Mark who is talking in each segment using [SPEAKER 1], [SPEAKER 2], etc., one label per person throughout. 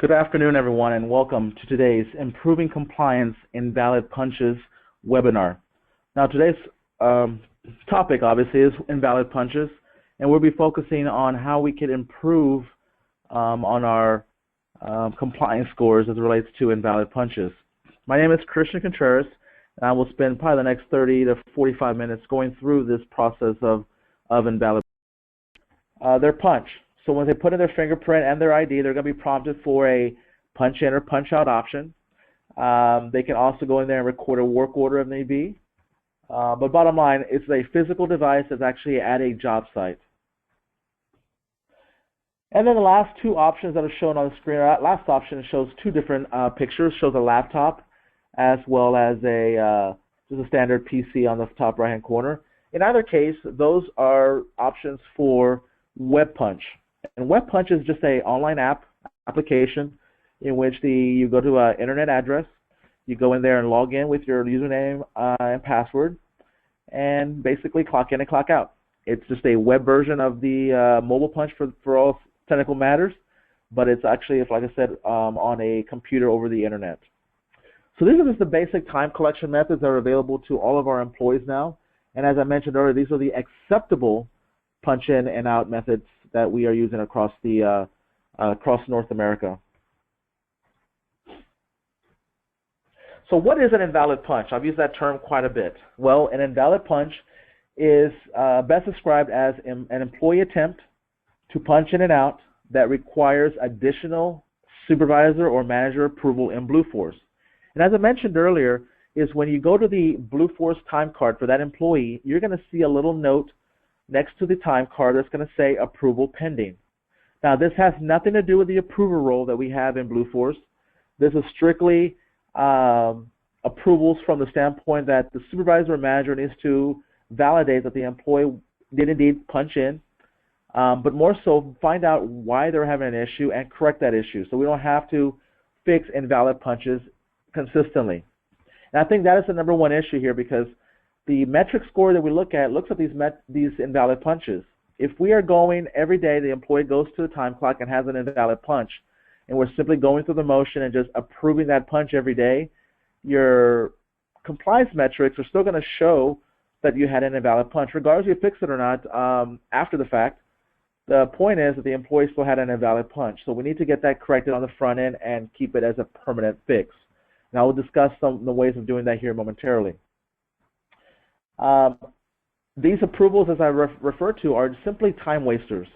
[SPEAKER 1] Good afternoon, everyone, and welcome to today's Improving Compliance Invalid Punches webinar. Now, today's topic, obviously, is invalid punches, and we'll be focusing on how we can improve on our compliance scores as it relates to invalid punches. My name is Christian Contreras, and I will spend probably the next 30 to 45 minutes going through this process of invalid their punch. So when they put in their fingerprint and their ID, they're going to be prompted for a punch in or punch out option. They can also go in there and record a work order if need be. But bottom line, it's a physical device that's actually at a job site. And then the last two options that are shown on the screen, last option shows two different pictures, shows a laptop as well as just a standard PC on the top right hand corner. In either case, those are options for WebPunch. And WebPunch is just an online application in which you go to an internet address, you go in there and log in with your username and password, and basically clock in and clock out. It's just a web version of the Mobile Punch for all technical matters, but it's actually, like I said, on a computer over the internet. So these are just the basic time collection methods that are available to all of our employees now. And as I mentioned earlier, these are the acceptable punch in and out methods that we are using across North America. So what is an invalid punch? I've used that term quite a bit. Well, an invalid punch is best described as an employee attempt to punch in and out that requires additional supervisor or manager approval in Blueforce. And as I mentioned earlier, is when you go to the Blueforce time card for that employee, you're going to see a little note next to the time card that's going to say approval pending. Now, this has nothing to do with the approver role that we have in Blueforce. This is strictly approvals from the standpoint that the supervisor or manager needs to validate that the employee did indeed punch in, but more so find out why they're having an issue and correct that issue so we don't have to fix invalid punches consistently. And I think that is the number one issue here, because the metric score that we look at looks at these invalid punches. If we are going every day, the employee goes to the time clock and has an invalid punch, and we're simply going through the motion and just approving that punch every day, your compliance metrics are still going to show that you had an invalid punch, regardless if you fix it or not after the fact. The point is that the employee still had an invalid punch. So we need to get that corrected on the front end and keep it as a permanent fix. Now we'll discuss some of the ways of doing that here momentarily. These approvals, as I refer to, are simply time wasters.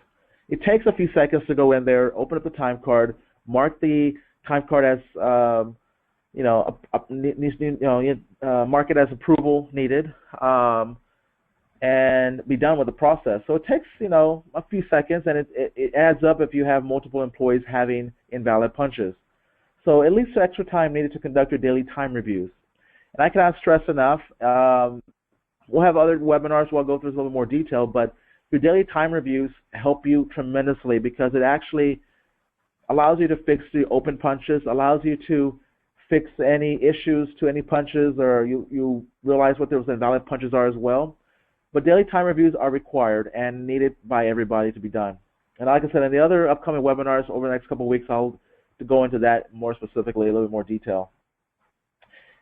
[SPEAKER 1] It takes a few seconds to go in there, open up the time card, mark the time card as mark it as approval needed, and be done with the process. So it takes a few seconds, and it adds up if you have multiple employees having invalid punches. So it leads to extra time needed to conduct your daily time reviews. And I cannot stress enough. We'll have other webinars where I'll go through this a little more detail, but your daily time reviews help you tremendously because it actually allows you to fix the open punches, allows you to fix any issues to any punches, or you realize what those invalid punches are as well. But daily time reviews are required and needed by everybody to be done. And like I said, in the other upcoming webinars over the next couple of weeks, I'll go into that more specifically, a little bit more detail.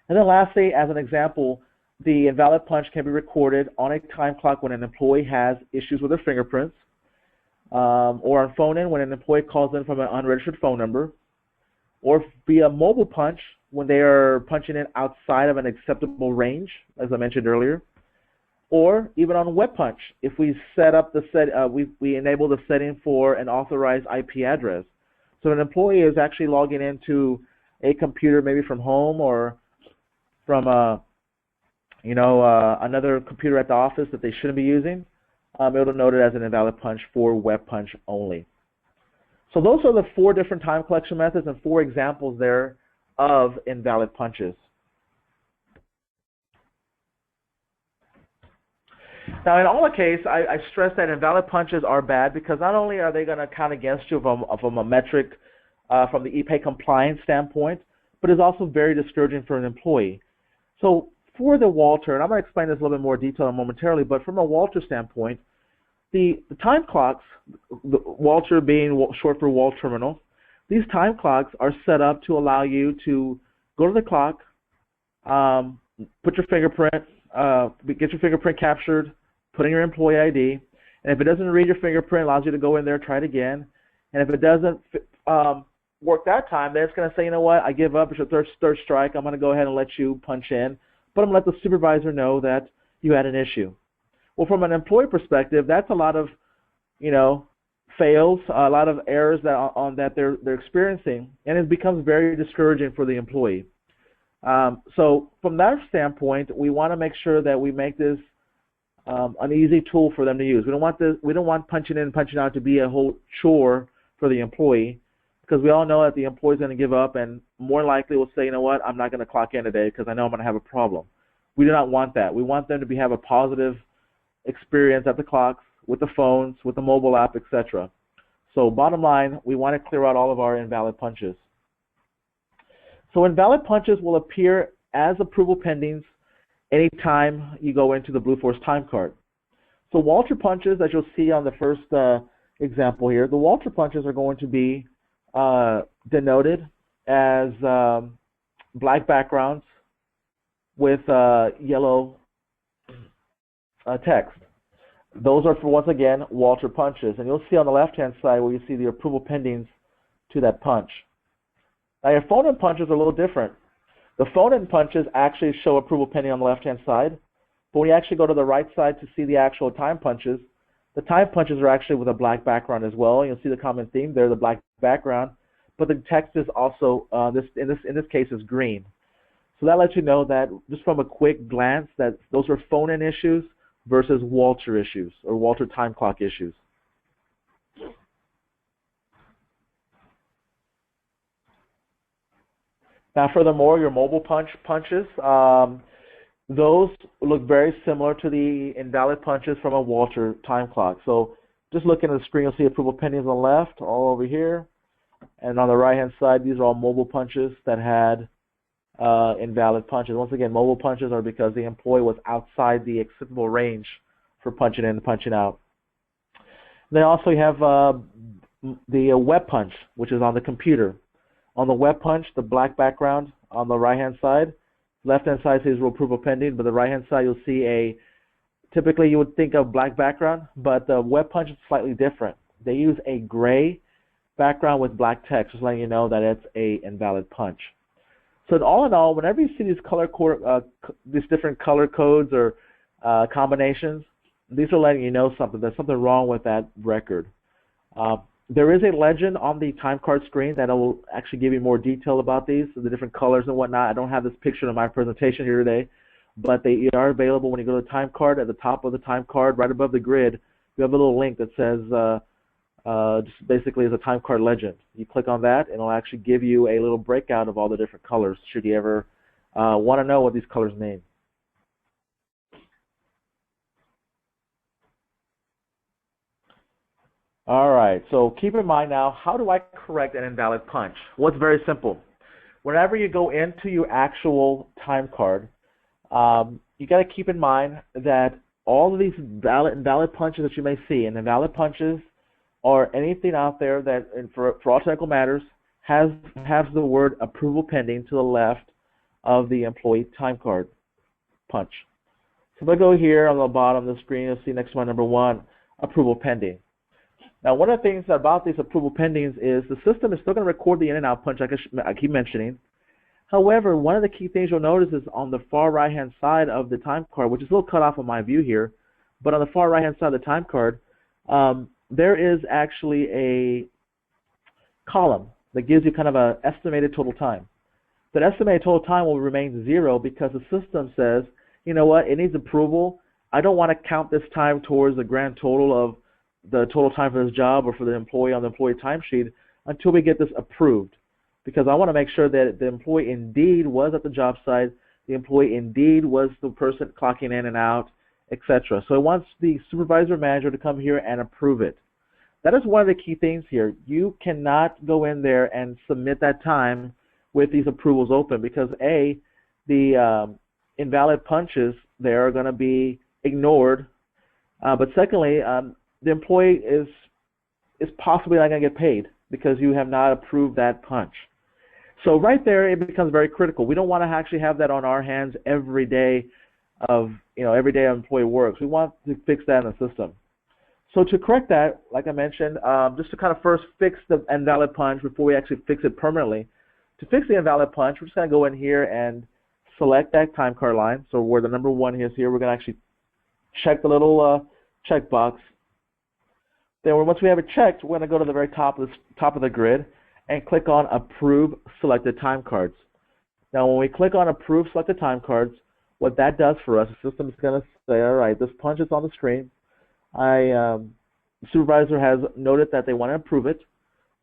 [SPEAKER 1] And then lastly, as an example, the invalid punch can be recorded on a time clock when an employee has issues with their fingerprints, or on FONEN when an employee calls in from an unregistered phone number, or via mobile punch when they are punching in outside of an acceptable range, as I mentioned earlier, or even on WebPunch if we set up we enable the setting for an authorized IP address. So an employee is actually logging into a computer, maybe from home or from another computer at the office that they shouldn't be using, it'll note it as an invalid punch for WebPunch only. So those are the 4 different time collection methods and 4 examples there of invalid punches. Now, in all the case, I stress that invalid punches are bad because not only are they going to count against you from a metric from the ePay compliance standpoint, but it's also very discouraging for an employee. So for the Walter, and I'm going to explain this a little bit more detail momentarily, but from a Walter standpoint, the time clocks, the Walter being short for wall terminal, these time clocks are set up to allow you to go to the clock, put your fingerprint, get your fingerprint captured, put in your employee ID, and if it doesn't read your fingerprint, it allows you to go in there, try it again. And if it doesn't work that time, then it's going to say, you know what, I give up. It's your third strike. I'm going to go ahead and let you punch in, but I'm going to let the supervisor know that you had an issue. Well, from an employee perspective, that's a lot of, fails, a lot of errors that they're experiencing, and it becomes very discouraging for the employee. So from that standpoint, we want to make sure that we make this an easy tool for them to use. We don't want punching in and punching out to be a whole chore for the employee, because we all know that the employee's going to give up and more likely will say, you know what, I'm not going to clock in today because I know I'm going to have a problem. We do not want that. We want them to have a positive experience at the clocks, with the phones, with the mobile app, etc. So bottom line, we want to clear out all of our invalid punches. So invalid punches will appear as approval pendings anytime you go into the Blueforce time card. So Walter punches, as you'll see on the first example here, the Walter punches are going to be denoted as black backgrounds with yellow text. Those are, for, once again, Walter punches. And you'll see on the left-hand side where you see the approval pendings to that punch. Now, your FONEN punches are a little different. The FONEN punches actually show approval pending on the left-hand side. But when you actually go to the right side to see the actual time punches, the time punches are actually with a black background as well. You'll see the common theme there, the black background. But the text is also, in this case, is green. So that lets you know that, just from a quick glance, that those are FONEN issues versus Walter issues, or Walter time clock issues. Now, furthermore, your mobile punches, those look very similar to the invalid punches from a Walter time clock. So just looking at the screen, you'll see approval pendings on the left, all over here. And on the right-hand side, these are all mobile punches that had invalid punches. Once again, mobile punches are because the employee was outside the acceptable range for punching in and punching out. Then also you have the web punch, which is on the computer. On the web punch, the black background on the right-hand side. Left-hand side says approval pending, but the right-hand side you'll see typically you would think of black background, but the web punch is slightly different. They use a gray background with black text, just letting you know that it's a invalid punch. So all in all, whenever you see these different color codes or combinations, these are letting you know something. There's something wrong with that record. There is a legend on the time card screen that will actually give you more detail about these, the different colors and whatnot. I don't have this picture in my presentation here today, but they are available when you go to the time card. At the top of the time card, right above the grid, you have a little link that says just basically is a time card legend. You click on that, and it'll actually give you a little breakout of all the different colors, should you ever want to know what these colors mean. All right, so keep in mind now, how do I correct an invalid punch? Well, it's very simple. Whenever you go into your actual time card, you got to keep in mind that all of these invalid punches that you may see, and invalid punches or anything out there that, for all technical matters, has the word approval pending to the left of the employee time card punch. So if I go here on the bottom of the screen, you'll see next one, number 1, approval pending. Now, one of the things about these approval pendings is the system is still going to record the in and out punch, like I keep mentioning. However, one of the key things you'll notice is on the far right-hand side of the time card, which is a little cut off of my view here, but on the far right-hand side of the time card, there is actually a column that gives you kind of an estimated total time. That estimated total time will remain 0 because the system says, you know what, it needs approval. I don't want to count this time towards the grand total of the total time for this job or for the employee on the employee timesheet until we get this approved, because I want to make sure that the employee indeed was at the job site, the employee indeed was the person clocking in and out, etc. So it wants the supervisor manager to come here and approve it. That is one of the key things here. You cannot go in there and submit that time with these approvals open because A, the invalid punches there are going to be ignored, but secondly, the employee is possibly not going to get paid because you have not approved that punch. So right there, it becomes very critical. We don't want to actually have that on our hands every day of, every day our employee works. We want to fix that in the system. So to correct that, like I mentioned, just to kind of first fix the invalid punch before we actually fix it permanently. To fix the invalid punch, we're just going to go in here and select that time card line. So where the number 1 is here, we're going to actually check the little check box. Then once we have it checked, we're going to go to the very top of the grid and click on Approve Selected Time Cards. Now when we click on Approve Selected Time Cards, what that does for us, the system is going to say, all right, this punch is on the screen. The supervisor has noted that they want to approve it.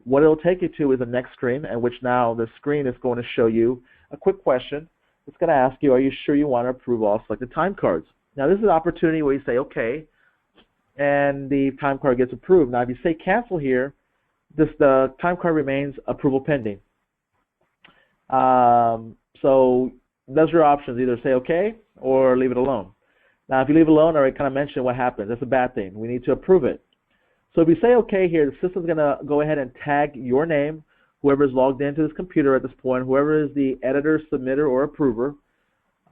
[SPEAKER 1] What it'll take you to is the next screen, in which now the screen is going to show you a quick question. It's going to ask you, are you sure you want to approve all selected time cards? Now this is an opportunity where you say, okay, and the time card gets approved. Now if you say cancel here, the time card remains approval pending. So those are your options, either say okay or leave it alone. Now if you leave it alone, I already kind of mentioned what happens. That's a bad thing. We need to approve it. So if you say okay here, the system's going to go ahead and tag your name, whoever is logged into this computer at this point, whoever is the editor, submitter, or approver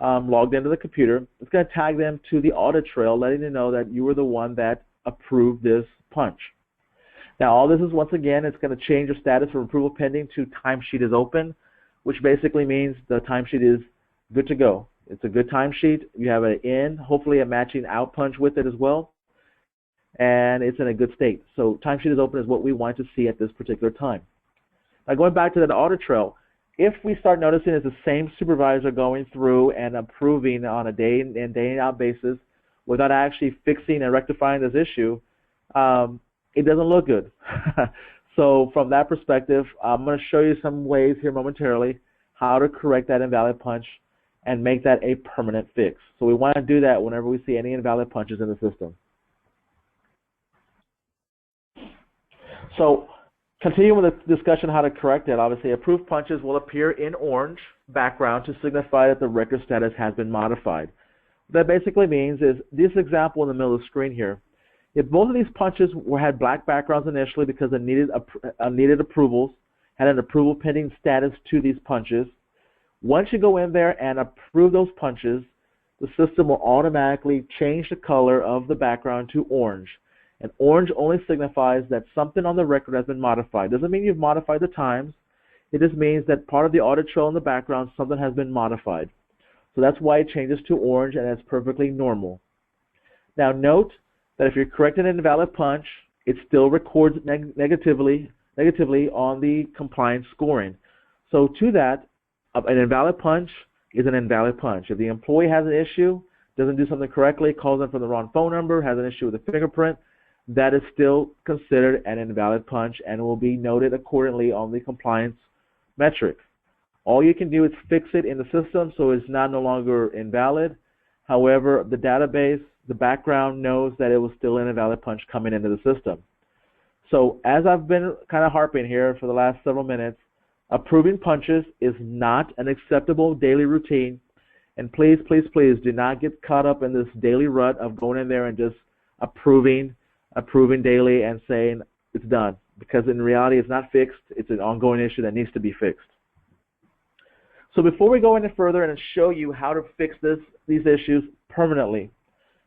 [SPEAKER 1] logged into the computer, it's going to tag them to the audit trail, letting them know that you were the one that approved this punch. Now all this is, once again, it's going to change your status from approval pending to timesheet is open, which basically means the timesheet is good to go. It's a good timesheet. You have an in, hopefully a matching out punch with it as well, and it's in a good state. So timesheet is open is what we want to see at this particular time. Now going back to that audit trail, if we start noticing it's the same supervisor going through and approving on a day in and day out basis without actually fixing and rectifying this issue, it doesn't look good. So from that perspective, I'm going to show you some ways here momentarily how to correct that invalid punch and make that a permanent fix. So we want to do that whenever we see any invalid punches in the system. So continuing with the discussion how to correct it, obviously approved punches will appear in orange background to signify that the record status has been modified. What that basically means is this example in the middle of the screen here. If both of these punches had black backgrounds initially because they needed approvals, had an approval pending status to these punches, once you go in there and approve those punches, the system will automatically change the color of the background to orange. And orange only signifies that something on the record has been modified. Doesn't mean you've modified the times. It just means that part of the audit trail in the background, something has been modified. So that's why it changes to orange, and that's perfectly normal. Now note that if you're correcting an invalid punch, it still records negatively on the compliance scoring. So to that, an invalid punch is an invalid punch. If the employee has an issue, doesn't do something correctly, calls in from the wrong phone number, has an issue with a fingerprint, that is still considered an invalid punch and will be noted accordingly on the compliance metric. All you can do is fix it in the system so it's no longer invalid. However, the database, the background knows that it was still an invalid punch coming into the system. So as I've been kind of harping here for the last several minutes, approving punches is not an acceptable daily routine. And please, please, please do not get caught up in this daily rut of going in there and just approving daily and saying it's done. Because in reality, it's not fixed. It's an ongoing issue that needs to be fixed. So before we go any further and show you how to fix these issues permanently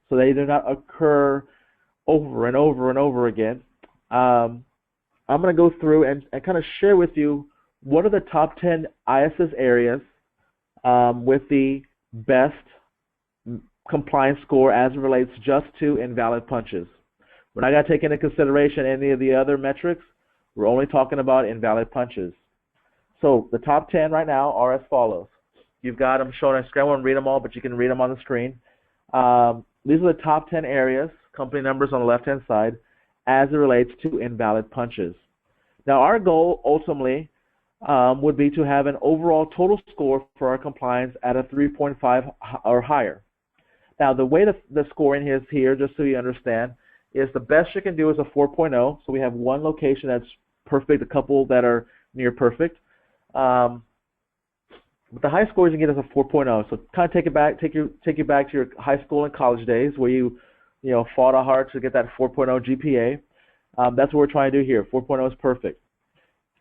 [SPEAKER 1] so they do not occur over and over and over again, I'm going to go through and kind of share with you what are the top 10 ISS areas with the best compliance score as it relates just to invalid punches. We're not going to take into consideration any of the other metrics. We're only talking about invalid punches. So the top 10 right now are as follows. You've got them shown on screen. I won't read them all, but you can read them on the screen. These are the top 10 areas, company numbers on the left-hand side, as it relates to invalid punches. Now our goal ultimately would be to have an overall total score for our compliance at a 3.5 or higher. Now the way the scoring is here, just so you understand, is the best you can do is a 4.0. So we have one location that's perfect, a couple that are near perfect. But the high scores you can get is a 4.0. So kind of take you back to your high school and college days where you fought hard to get that 4.0 GPA. That's what we're trying to do here. 4.0 is perfect.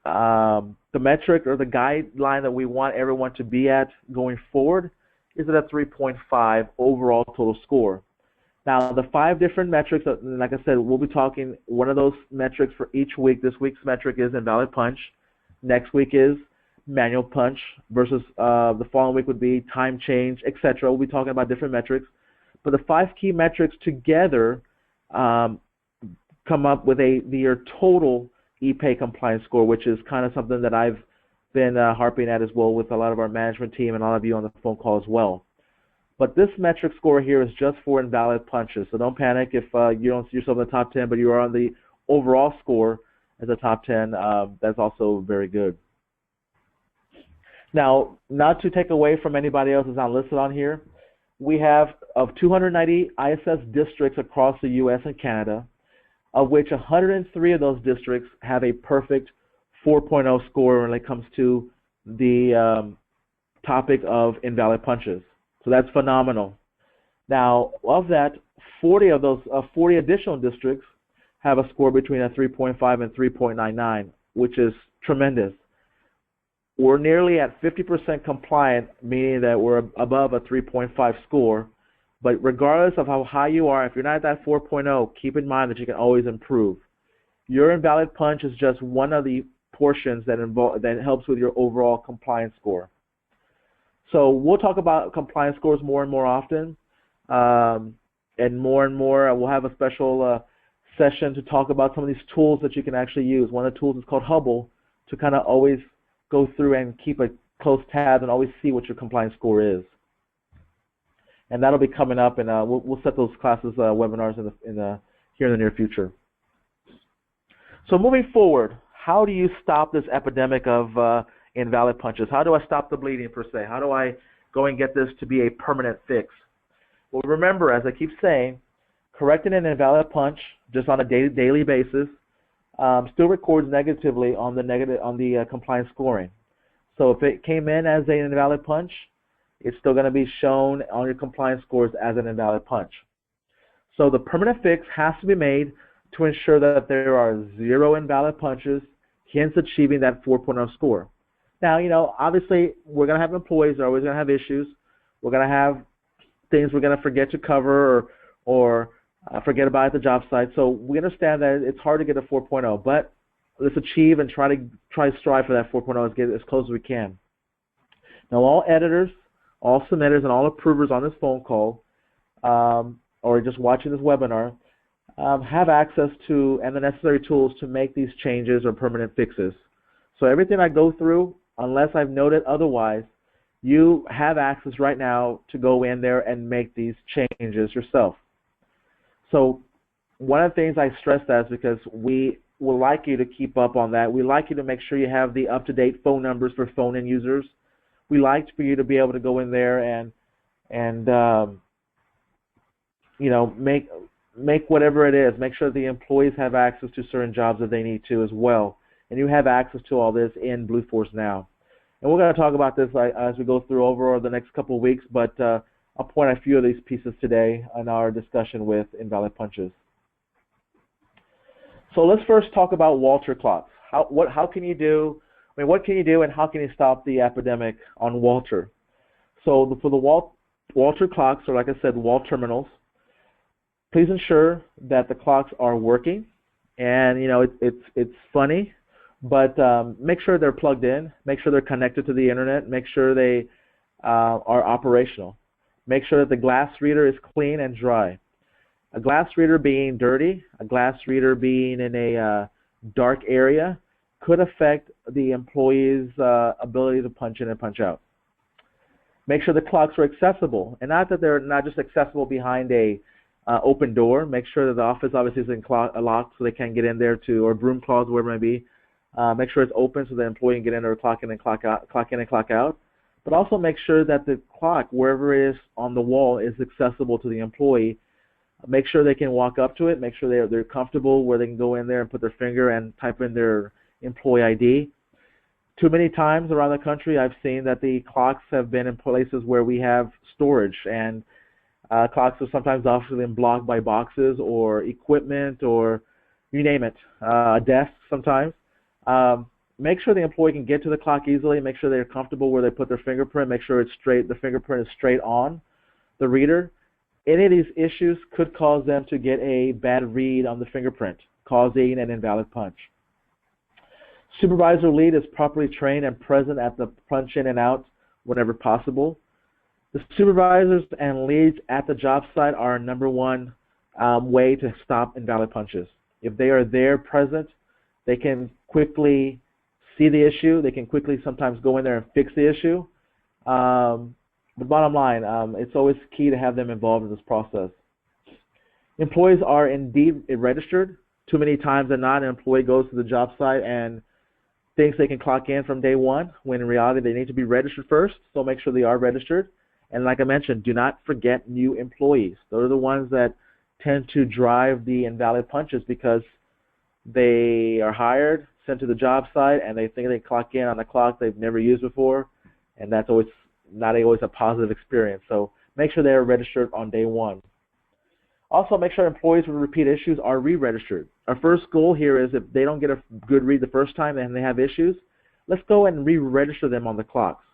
[SPEAKER 1] the metric or the guideline that we want everyone to be at going forward is at a 3.5 overall total score. Now, the 5 different metrics, like I said, we'll be talking one of those metrics for each week. This week's metric is Invalid Punch. Next week is manual punch versus the following week would be time change, etc. We'll be talking about different metrics. But the 5 key metrics together come up with your total e-pay compliance score, which is kind of something that I've been harping at as well with a lot of our management team and all of you on the phone call as well. But this metric score here is just for invalid punches, so don't panic if you don't see yourself in the top 10, but you are on the overall score as a top 10. That's also very good. Now, not to take away from anybody else that's not listed on here, we have of 290 ISS districts across the U.S. and Canada, of which 103 of those districts have a perfect 4.0 score when it comes to the topic of invalid punches. So that's phenomenal. Now, of that, 40 of those 40 additional districts have a score between a 3.5 and 3.99, which is tremendous. We're nearly at 50% compliant, meaning that we're above a 3.5 score. But regardless of how high you are, if you're not at that 4.0, keep in mind that you can always improve. Your invalid punch is just one of the portions that helps with your overall compliance score. So we'll talk about compliance scores more and more often, and more. We'll have a special session to talk about some of these tools that you can actually use. One of the tools is called Hubble, to kind of always go through and keep a close tab and always see what your compliance score is. And that'll be coming up, and we'll set those classes, webinars here in the near future. So moving forward, how do you stop this epidemic of invalid punches? How do I stop the bleeding, per se? How do I go and get this to be a permanent fix? Well, remember, as I keep saying, correcting an invalid punch just on a daily basis still records negatively on the compliance scoring. So if it came in as an invalid punch, it's still going to be shown on your compliance scores as an invalid punch. So the permanent fix has to be made to ensure that there are 0 invalid punches, hence achieving that 4.0 score. Now, obviously, we're going to have employees that are always going to have issues. We're going to have things we're going to forget to cover or forget about at the job site. So we understand that it's hard to get a 4.0, but let's achieve and try to strive for that 4.0 and get as close as we can. Now, all editors, all submitters, and all approvers on this phone call or just watching this webinar have access to and the necessary tools to make these changes or permanent fixes. So everything I go through, unless I've noted otherwise, you have access right now to go in there and make these changes yourself. So one of the things I stress that is because we would like you to keep up on that. We like you to make sure you have the up-to-date phone numbers for phone-in users. We like for you to be able to go in there and make whatever it is. Make sure the employees have access to certain jobs that they need to as well. And you have access to all this in Blueforce now. And we're going to talk about this as we go through over the next couple of weeks, but I'll point out a few of these pieces today in our discussion with invalid punches. So let's first talk about Walter clocks. How can you do? I mean, what can you do, and how can you stop the epidemic on Walter? So for the Walter clocks, or like I said, wall terminals, please ensure that the clocks are working. And it's funny, but make sure they're plugged in. Make sure they're connected to the internet. Make sure they are operational. Make sure that the glass reader is clean and dry. A glass reader being dirty, a glass reader being in a dark area could affect the employee's ability to punch in and punch out. Make sure the clocks are accessible, and not that they're not just accessible behind a open door. Make sure that the office obviously isn't locked so they can't get in there or broom closet, wherever it may be. Make sure it's open so the employee can get in there, clock in and clock out. But also make sure that the clock, wherever it is on the wall, is accessible to the employee. Make sure they can walk up to it. Make sure they're comfortable where they can go in there and put their finger and type in their employee ID. Too many times around the country, I've seen that the clocks have been in places where we have storage, and clocks are sometimes often been blocked by boxes or equipment or you name it, desks sometimes. make sure the employee can get to the clock easily, make sure they're comfortable where they put their fingerprint, make sure it's straight, the fingerprint is straight on the reader. Any of these issues could cause them to get a bad read on the fingerprint, causing an invalid punch. Supervisor lead is properly trained and present at the punch in and out whenever possible. The supervisors and leads at the job site are number one way to stop invalid punches. If they are there present, they can quickly see the issue. They can quickly sometimes go in there and fix the issue. The bottom line, it's always key to have them involved in this process. Employees are indeed registered. Too many times than not, an employee goes to the job site and thinks they can clock in from day one, when in reality they need to be registered first, so make sure they are registered. And like I mentioned, do not forget new employees. Those are the ones that tend to drive the invalid punches because they are hired, sent to the job site, and they think they clock in on a clock they've never used before, and that's always not always a positive experience. So make sure they are registered on day one. Also, make sure employees with repeat issues are re-registered. Our first goal here is if they don't get a good read the first time and they have issues, let's go and re-register them on the clocks.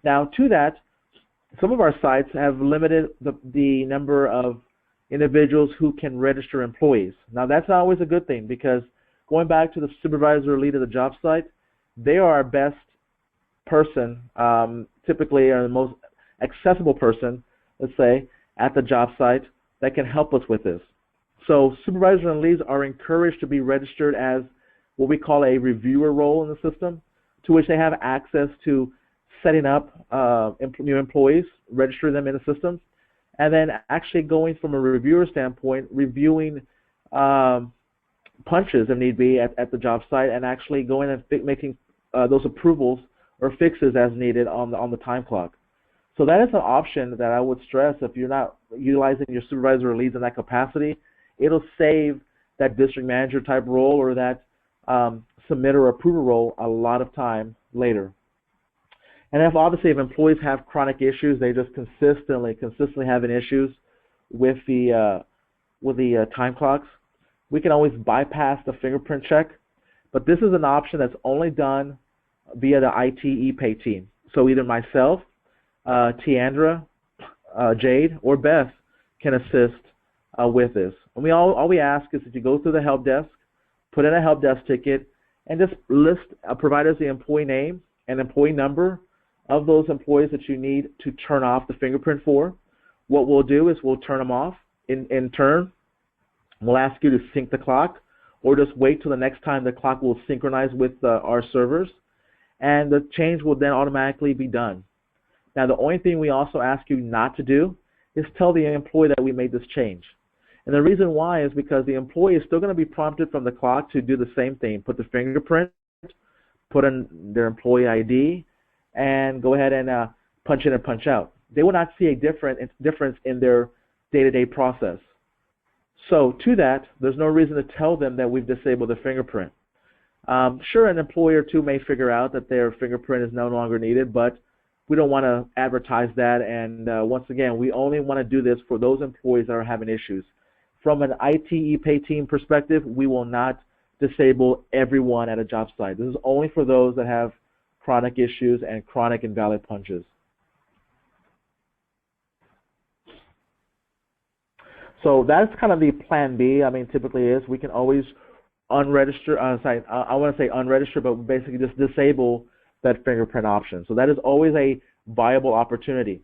[SPEAKER 1] Now, to that, some of our sites have limited the number of individuals who can register employees. Now, that's not always a good thing because going back to the supervisor or lead of the job site, they are our best person, typically are the most accessible person, let's say, at the job site that can help us with this. So supervisors and leads are encouraged to be registered as what we call a reviewer role in the system, to which they have access to setting up new employees, register them in the system, and then actually going from a reviewer standpoint, reviewing punches if need be at the job site, and actually going and making those approvals or fixes as needed on the time clock. So that is an option that I would stress. If you're not utilizing your supervisor or leads in that capacity, it'll save that district manager type role or that submitter or approver role a lot of time later. And if employees have chronic issues, they just consistently having issues with the time clocks, we can always bypass the fingerprint check. But this is an option that's only done via the IT e-pay team. So either myself, Tiandra, Jade, or Beth can assist with this. And all we ask is that you go through the help desk, put in a help desk ticket, and just provide us the employee name and employee number of those employees that you need to turn off the fingerprint for. What we'll do is we'll turn them off. In turn, we'll ask you to sync the clock or just wait till the next time the clock will synchronize with our servers, and the change will then automatically be done. Now, the only thing we also ask you not to do is tell the employee that we made this change. And the reason why is because the employee is still going to be prompted from the clock to do the same thing, put the fingerprint, put in their employee ID, and go ahead and punch in and punch out. They will not see a difference in their day-to-day process. So to that, there's no reason to tell them that we've disabled the fingerprint. Sure, an employee or two may figure out that their fingerprint is no longer needed, but we don't want to advertise that. And once again, we only want to do this for those employees that are having issues. From an IT e-pay team perspective, we will not disable everyone at a job site. This is only for those that have chronic issues and chronic invalid punches. So that's kind of the plan B. I mean, typically is we can always unregister, I want to say unregister, but basically just disable that fingerprint option. So that is always a viable opportunity.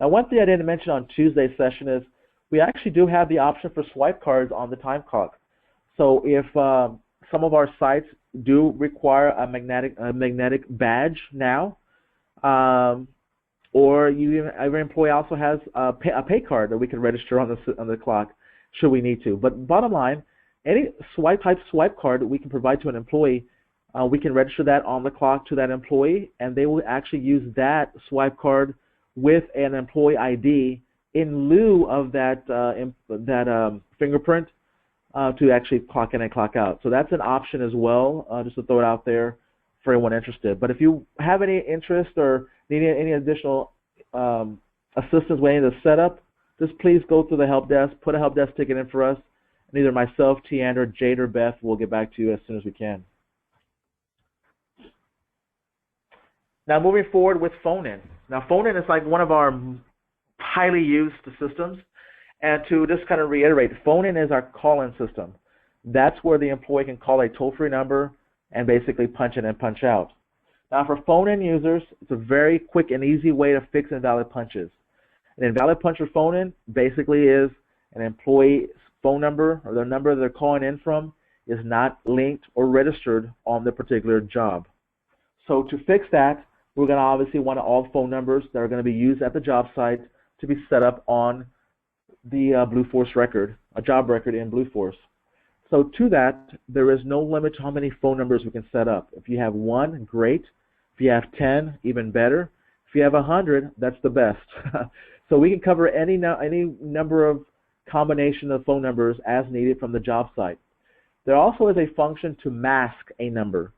[SPEAKER 1] Now, one thing I didn't mention on Tuesday's session is we actually do have the option for swipe cards on the time clock. So if some of our sites do require a magnetic badge now, or every employee also has a pay card that we can register on the clock should we need to. But bottom line, any swipe card that we can provide to an employee, we can register that on the clock to that employee, and they will actually use that swipe card with an employee ID in lieu of that fingerprint to actually clock in and clock out. So that's an option as well, just to throw it out there for anyone interested. But if you have any interest or need any additional assistance with any of the setup, just please go through the help desk, put a help desk ticket in for us, and either myself, Tiandra, Jade, or Beth will get back to you as soon as we can. Now moving forward with FONEN. Now FONEN is like one of our highly used systems. And to just kind of reiterate, FONEN is our call-in system. That's where the employee can call a toll-free number and basically punch in and punch out. Now for FONEN users, it's a very quick and easy way to fix invalid punches. An invalid punch for FONEN basically is an employee's phone number or the number they're calling in from is not linked or registered on the particular job. So to fix that, we're going to obviously want all phone numbers that are going to be used at the job site to be set up on the Blueforce record, a job record in Blueforce. So to that, there is no limit to how many phone numbers we can set up. If you have 1, great. If you have 10, even better. If you have 100, that's the best. So we can cover any number of combination of phone numbers as needed from the job site. There also is a function to mask a number.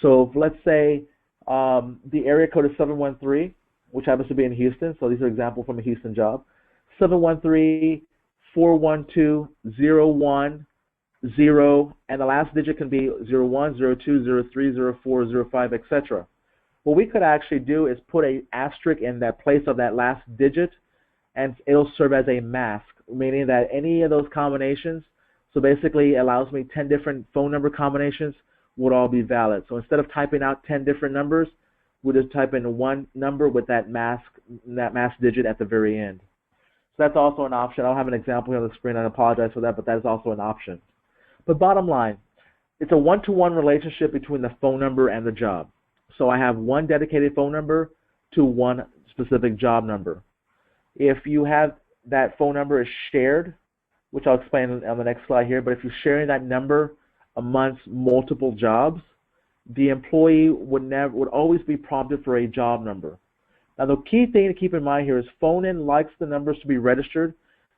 [SPEAKER 1] So if, let's say the area code is 713, which happens to be in Houston, so these are examples from a Houston job. 713-412-01-0, and the last digit can be 01, 02, 03, 04, 05, etc. What we could actually do is put an asterisk in that place of that last digit, and it'll serve as a mask, meaning that any of those combinations, so basically it allows me 10 different phone number combinations, would all be valid. So instead of typing out 10 different numbers, we'll just type in one number with that mask digit at the very end. So that's also an option. I don't have an example here on the screen. I apologize for that, but that is also an option. But bottom line, it's a one-to-one relationship between the phone number and the job. So I have one dedicated phone number to one specific job number. If you have that phone number is shared, which I'll explain on the next slide here, but if you're sharing that number amongst multiple jobs, the employee would always be prompted for a job number. Now the key thing to keep in mind here is FONEN likes the numbers to be registered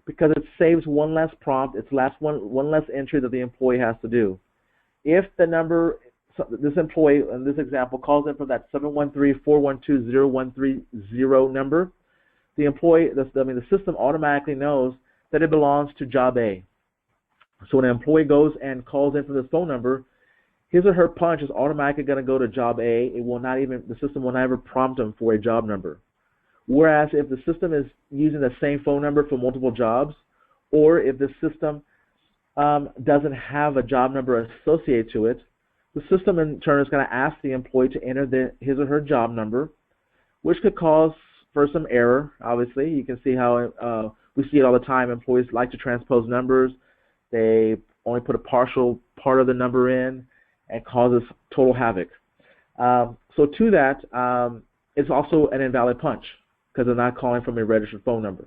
[SPEAKER 1] because it saves one less prompt, it's one less entry that the employee has to do. If the number, this employee in this example calls in from that 713-412-0130 number, the system automatically knows that it belongs to job A. So when an employee goes and calls in from this phone number, his or her punch is automatically going to go to job A. The system will never prompt them for a job number. Whereas if the system is using the same phone number for multiple jobs, or if the system doesn't have a job number associated to it, the system in turn is going to ask the employee to enter his or her job number, which could cause for some error. Obviously, you can see how we see it all the time. Employees like to transpose numbers. They only put a partial part of the number in, and causes total havoc. So to that, it's also an invalid punch because they're not calling from a registered phone number.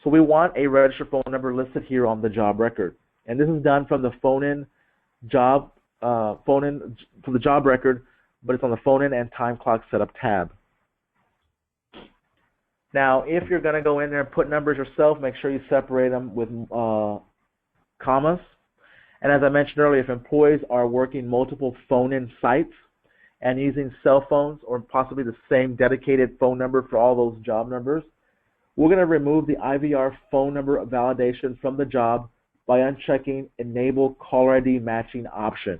[SPEAKER 1] So we want a registered phone number listed here on the job record, and this is done from the FONEN job from the job record, but it's on the FONEN and time clock setup tab. Now, if you're going to go in there and put numbers yourself, make sure you separate them with commas. And as I mentioned earlier, if employees are working multiple FONEN sites and using cell phones or possibly the same dedicated phone number for all those job numbers, we're going to remove the IVR phone number validation from the job by unchecking Enable Caller ID Matching option.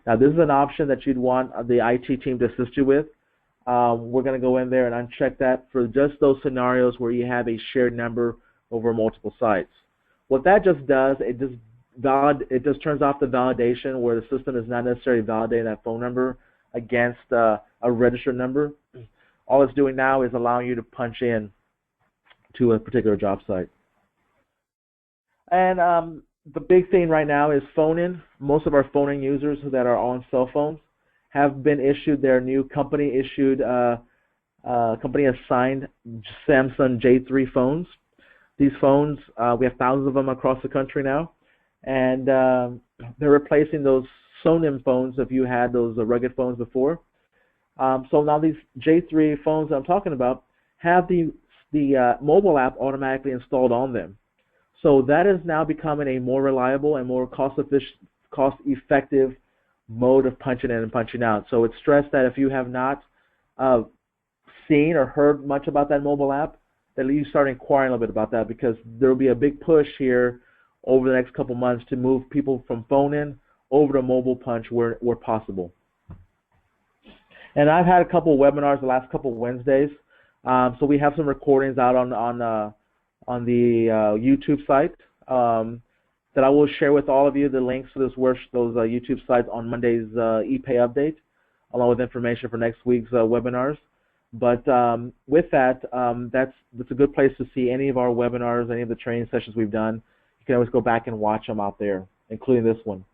[SPEAKER 1] Now, this is an option that you'd want the IT team to assist you with. We're going to go in there and uncheck that for just those scenarios where you have a shared number over multiple sites. What that just does, it just turns off the validation where the system is not necessarily validating that phone number against a registered number. All it's doing now is allowing you to punch in to a particular job site. And the big thing right now is FONEN. Most of our FONEN users that are on cell phones have been issued their new company-issued, company-assigned Samsung J3 phones. These phones, we have thousands of them across the country now. And they're replacing those FONEN phones if you had those rugged phones before. So now these J3 phones that I'm talking about have the mobile app automatically installed on them. So that is now becoming a more reliable and more cost-effective mode of punching in and punching out. So it's stressed that if you have not seen or heard much about that mobile app, that you start inquiring a little bit about that, because there will be a big push here over the next couple months to move people from FONEN over to Mobile Punch where possible. And I've had a couple of webinars the last couple of Wednesdays. So we have some recordings out on the YouTube site that I will share with all of you. The links to those YouTube sites on Monday's ePay update, along with information for next week's webinars. But with that, that's a good place to see any of our webinars, any of the training sessions we've done. You can always go back and watch them out there, including this one.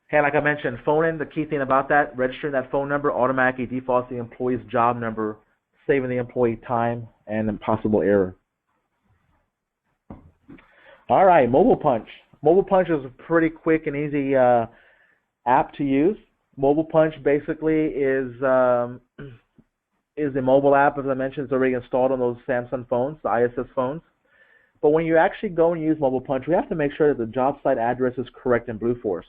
[SPEAKER 1] Hey, like I mentioned, FONEN, the key thing about that, registering that phone number automatically defaults the employee's job number, saving the employee time and impossible error. All right, Mobile Punch. Mobile Punch is a pretty quick and easy app to use. Mobile Punch basically is a mobile app. As I mentioned, it's already installed on those Samsung phones, the ISS phones. But when you actually go and use Mobile Punch, we have to make sure that the job site address is correct in Blueforce.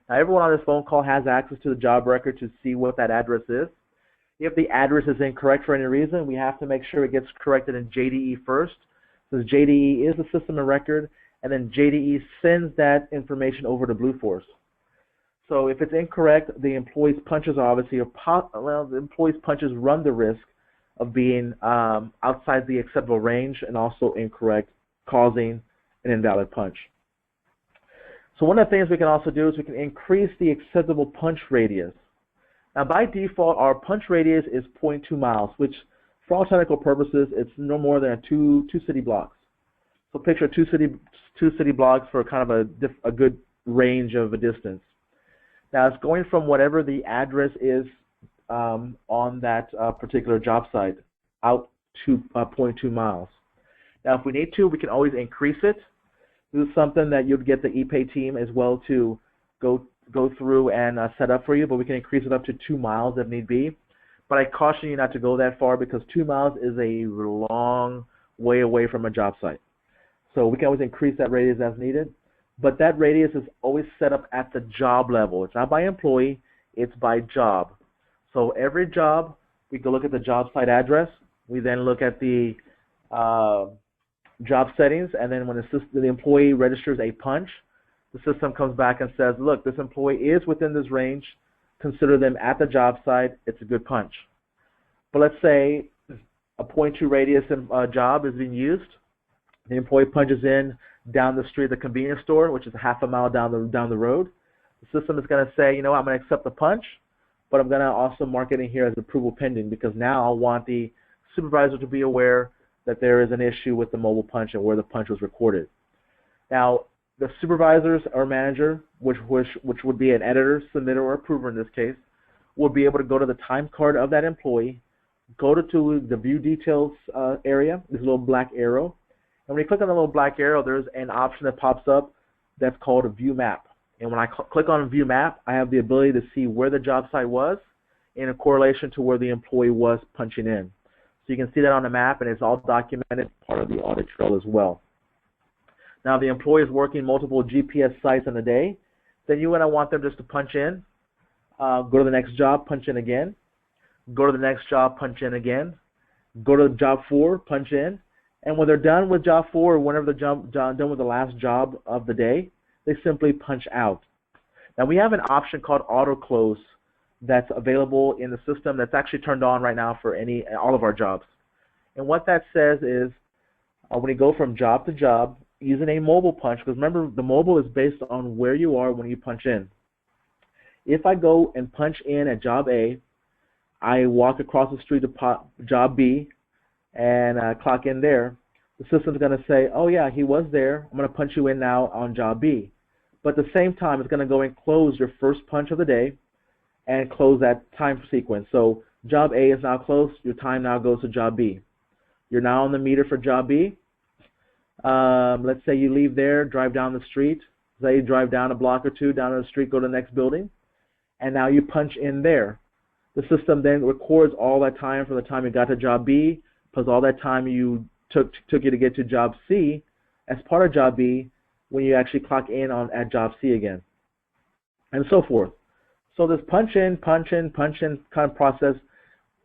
[SPEAKER 1] Now, everyone on this phone call has access to the job record to see what that address is. If the address is incorrect for any reason, we have to make sure it gets corrected in JDE first, because JDE is the system of record, and then JDE sends that information over to Blueforce. So if it's incorrect, the employee's punches obviously the employee's punches run the risk of being outside the acceptable range and also incorrect, causing an invalid punch. So one of the things we can also do is we can increase the acceptable punch radius. Now, by default, our punch radius is 0.2 miles, which for all technical purposes, it's no more than two city blocks. So picture two city blocks for kind of a good range of a distance. Now, it's going from whatever the address is on that particular job site out to 0.2 miles. Now, if we need to, we can always increase it. This is something that you'd get the ePay team as well to go through and set up for you, but we can increase it up to 2 miles if need be. But I caution you not to go that far, because 2 miles is a long way away from a job site. So we can always increase that radius as needed, but that radius is always set up at the job level. It's not by employee, it's by job. So every job, we can look at the job site address. We then look at the job settings, and then when the employee registers a punch, the system comes back and says, look, this employee is within this range, consider them at the job site, it's a good punch. But let's say a 0.2 radius job is being used, the employee punches in down the street at the convenience store, which is a half a mile down the road. The system is going to say, you know what, I'm going to accept the punch, but I'm going to also mark it in here as approval pending, because now I want the supervisor to be aware that there is an issue with the mobile punch and where the punch was recorded. Now, the supervisors or manager, which would be an editor, submitter, or approver in this case, will be able to go to the time card of that employee, go to the view details area, this little black arrow, and when you click on the little black arrow, there's an option that pops up that's called a view map. And when I click on view map, I have the ability to see where the job site was in a correlation to where the employee was punching in. So you can see that on the map, and it's all documented, part of the audit trail as well. Now, if the employee is working multiple GPS sites in a day, then you're going to want them just to punch in, go to the next job, punch in again, go to the next job, punch in again, go to job 4, punch in, and when they're done with job 4, or whenever they're done with the last job of the day, they simply punch out. Now, we have an option called auto close that's available in the system that's actually turned on right now for all of our jobs. And what that says is when you go from job to job using a mobile punch, because remember, the mobile is based on where you are when you punch in. If I go and punch in at job A, I walk across the street to job B and clock in there, the system's going to say, oh yeah, he was there, I'm going to punch you in now on job B. But at the same time, it's going to go and close your first punch of the day and close that time sequence. So job A is now closed, your time now goes to job B. You're now on the meter for job B. Let's say you leave there, drive down the street, say you drive down a block or two, down the street, go to the next building, and now you punch in there. The system then records all that time from the time you got to job B, plus all that time you took you to get to job C as part of job B when you actually clock in at job C again, and so forth. So this punch in kind of process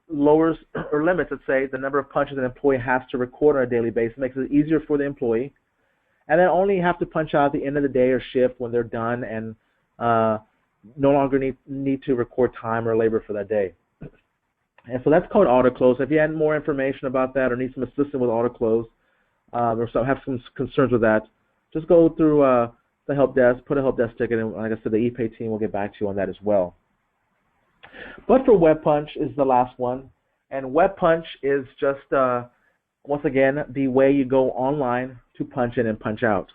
[SPEAKER 1] lowers or limits, let's say, the number of punches an employee has to record on a daily basis, makes it easier for the employee, and then only have to punch out at the end of the day or shift when they're done and no longer need to record time or labor for that day. And so that's called auto close. If you had more information about that or need some assistance with auto close, or have some concerns with that, just go through the help desk, put a help desk ticket, and like I said, the ePay team will get back to you on that as well. But for WebPunch is the last one, and WebPunch is just once again the way you go online to punch in and punch out.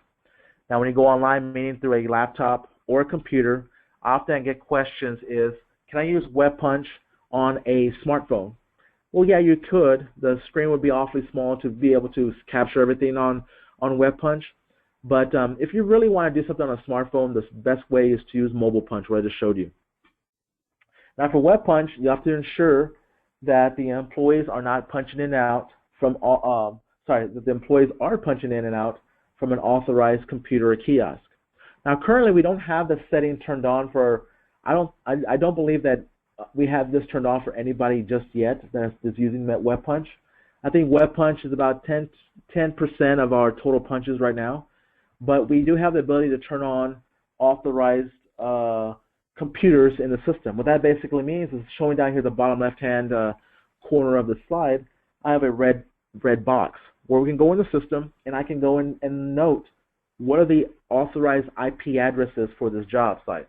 [SPEAKER 1] Now, when you go online, meaning through a laptop or a computer, often I get questions is, can I use WebPunch on a smartphone? Well, yeah, you could. The screen would be awfully small to be able to capture everything on WebPunch. But if you really want to do something on a smartphone, the best way is to use Mobile Punch, what I just showed you. Now, for WebPunch, you have to ensure that the employees are not punching in and out from that the employees are punching in and out from an authorized computer or kiosk. Now, currently, we don't have the setting turned on for. I don't believe that we have this turned on for anybody just yet that is using that WebPunch. I think WebPunch is about 10% of our total punches right now, but we do have the ability to turn on authorized computers in the system. What that basically means is showing down here the bottom left-hand corner of the slide, I have a red box where we can go in the system and I can go in and note what are the authorized IP addresses for this job site.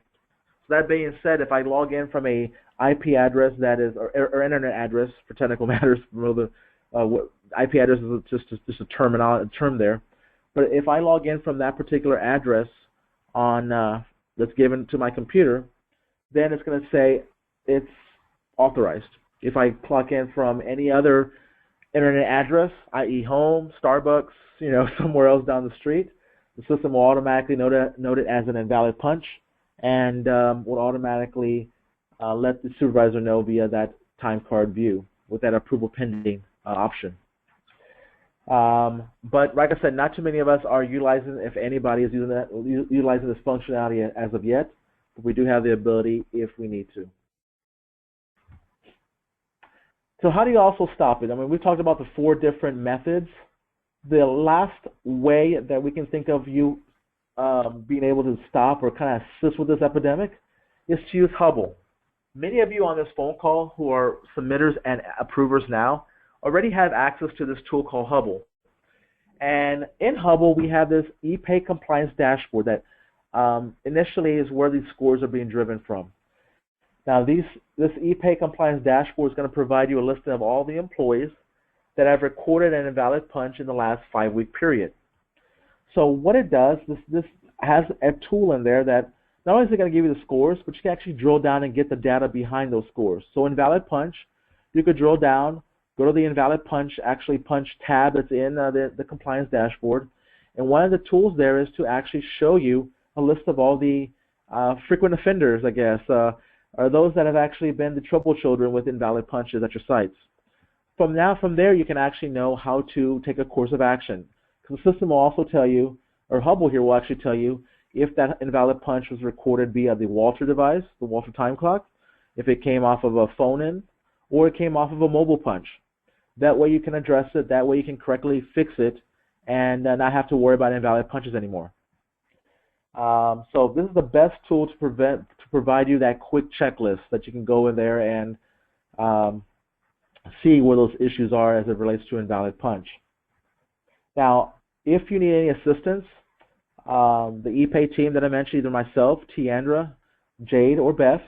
[SPEAKER 1] So that being said, if I log in from a IP address that is, or internet address for technical matters, IP address is just a term there. But if I log in from that particular address on that's given to my computer, then it's going to say it's authorized. If I clock in from any other internet address, i.e. home, Starbucks, somewhere else down the street, the system will automatically note it as an invalid punch and will automatically let the supervisor know via that time card view with that approval pending option. But like I said, not too many of us are utilizing, if anybody is utilizing this functionality as of yet, but we do have the ability if we need to. So how do you also stop it? I mean, we've talked about the 4 different methods. The last way that we can think of you being able to stop or kind of assist with this epidemic is to use Hubble. Many of you on this phone call who are submitters and approvers now already have access to this tool called Hubble. And in Hubble, we have this ePay compliance dashboard that initially is where these scores are being driven from. Now, this ePay compliance dashboard is going to provide you a list of all the employees that have recorded an invalid punch in the last 5-week period. So what it does, this has a tool in there that not only is it going to give you the scores, but you can actually drill down and get the data behind those scores. So invalid punch, you could drill down, go to the invalid punch, actually punch tab that's in the compliance dashboard. And one of the tools there is to actually show you a list of all the frequent offenders, I guess, or those that have actually been the trouble children with invalid punches at your sites. From there, you can actually know how to take a course of action. Because the system will also tell you, or Hubble here will actually tell you, if that invalid punch was recorded via the Walter device, the Walter time clock, if it came off of a phone-in, or it came off of a mobile punch. That way you can address it, that way you can correctly fix it, and not have to worry about invalid punches anymore. So this is the best tool to provide you that quick checklist that you can go in there and see where those issues are as it relates to invalid punch. Now, if you need any assistance, the ePay team that I mentioned, either myself, Tiandra, Jade, or Beth,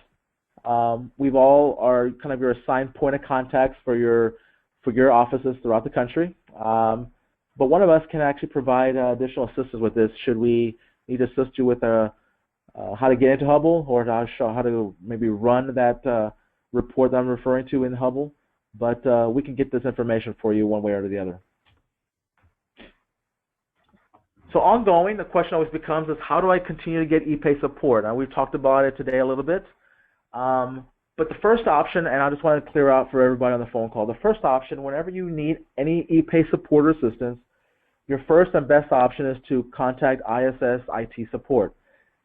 [SPEAKER 1] we've all are kind of your assigned point of contacts for your offices throughout the country. But one of us can actually provide additional assistance with this should we need to assist you with how to get into Hubble or how to maybe run that report that I'm referring to in Hubble. But we can get this information for you one way or the other. So ongoing, the question always becomes is how do I continue to get ePay support? Now, we've talked about it today a little bit. But the first option, and I just want to clear out for everybody on the phone call, the first option, whenever you need any ePay support or assistance, your first and best option is to contact ISS IT support.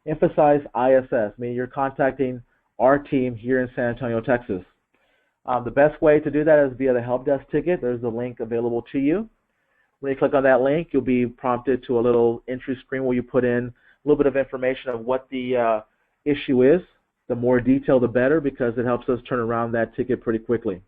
[SPEAKER 1] Emphasize ISS, meaning you're contacting our team here in San Antonio, Texas. The best way to do that is via the help desk ticket. There's a link available to you. When you click on that link, you'll be prompted to a little entry screen where you put in a little bit of information of what the issue is. The more detail, the better, because it helps us turn around that ticket pretty quickly.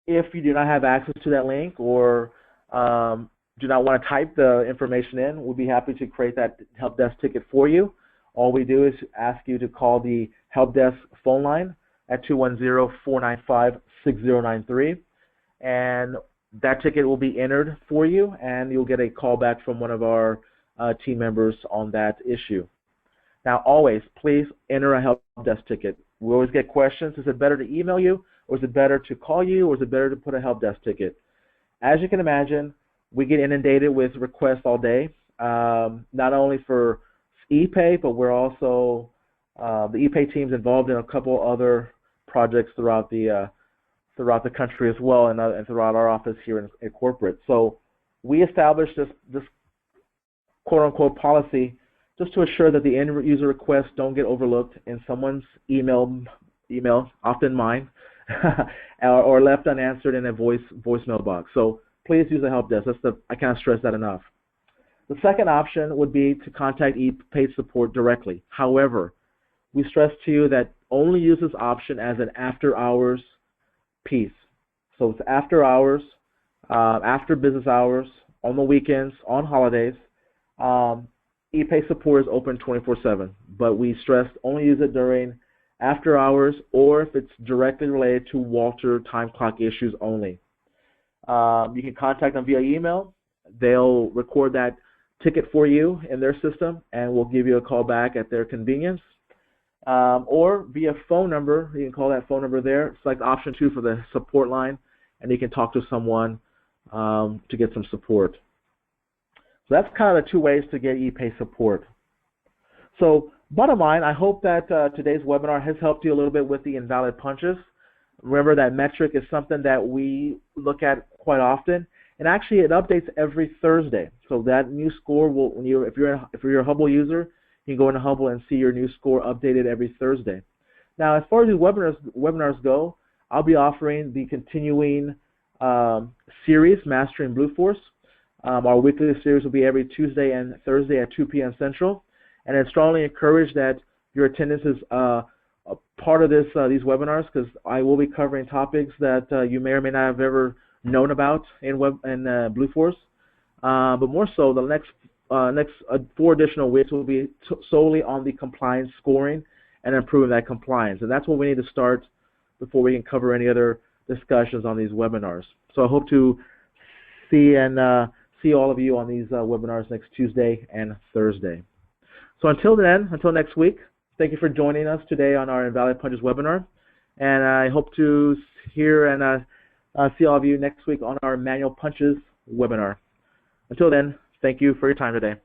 [SPEAKER 1] If you do not have access to that link or do not want to type the information in, we'll be happy to create that help desk ticket for you. All we do is ask you to call the help desk phone line at 210-495-6093, and that ticket will be entered for you, and you'll get a call back from one of our team members on that issue. Now, always, please enter a help desk ticket. We always get questions. Is it better to email you, or is it better to call you, or is it better to put a help desk ticket? As you can imagine, we get inundated with requests all day, not only for ePay, but we're also, the ePay team's involved in a couple other projects throughout the country as well, and throughout our office here in corporate. So we established this quote-unquote policy just to assure that the end user requests don't get overlooked in someone's email, often mine, or left unanswered in a voicemail box. So please use the help desk. I can't stress that enough. The second option would be to contact ePay support directly. However, we stress to you that only use this option as an after-hours piece. So it's after hours, after business hours, on the weekends, on holidays. ePay support is open 24/7, but we stress only use it during after hours or if it's directly related to Walter time clock issues only. You can contact them via email. They'll record that ticket for you in their system, and we'll give you a call back at their convenience. Or via phone number, you can call that phone number there. Select option 2 for the support line, and you can talk to someone to get some support. So that's kind of the 2 ways to get ePay support. So bottom line, I hope that today's webinar has helped you a little bit with the invalid punches. Remember that metric is something that we look at quite often, and actually it updates every Thursday. So that new score will, if you're a Hubble user, you can go into Hubble and see your new score updated every Thursday. Now, as far as these webinars go, I'll be offering the continuing series, Mastering Blueforce. Our weekly series will be every Tuesday and Thursday at 2 p.m. Central, and I strongly encourage that your attendance is a part of these webinars, because I will be covering topics that you may or may not have ever known about in Blueforce. But more so, the next 4 additional weeks will be solely on the compliance scoring and improving that compliance, and that's what we need to start before we can cover any other discussions on these webinars. So I hope to see all of you on these webinars next Tuesday and Thursday. So until then, until next week, thank you for joining us today on our Invalid Punches webinar, and I hope to hear and see all of you next week on our Manual Punches webinar. Until then, thank you for your time today.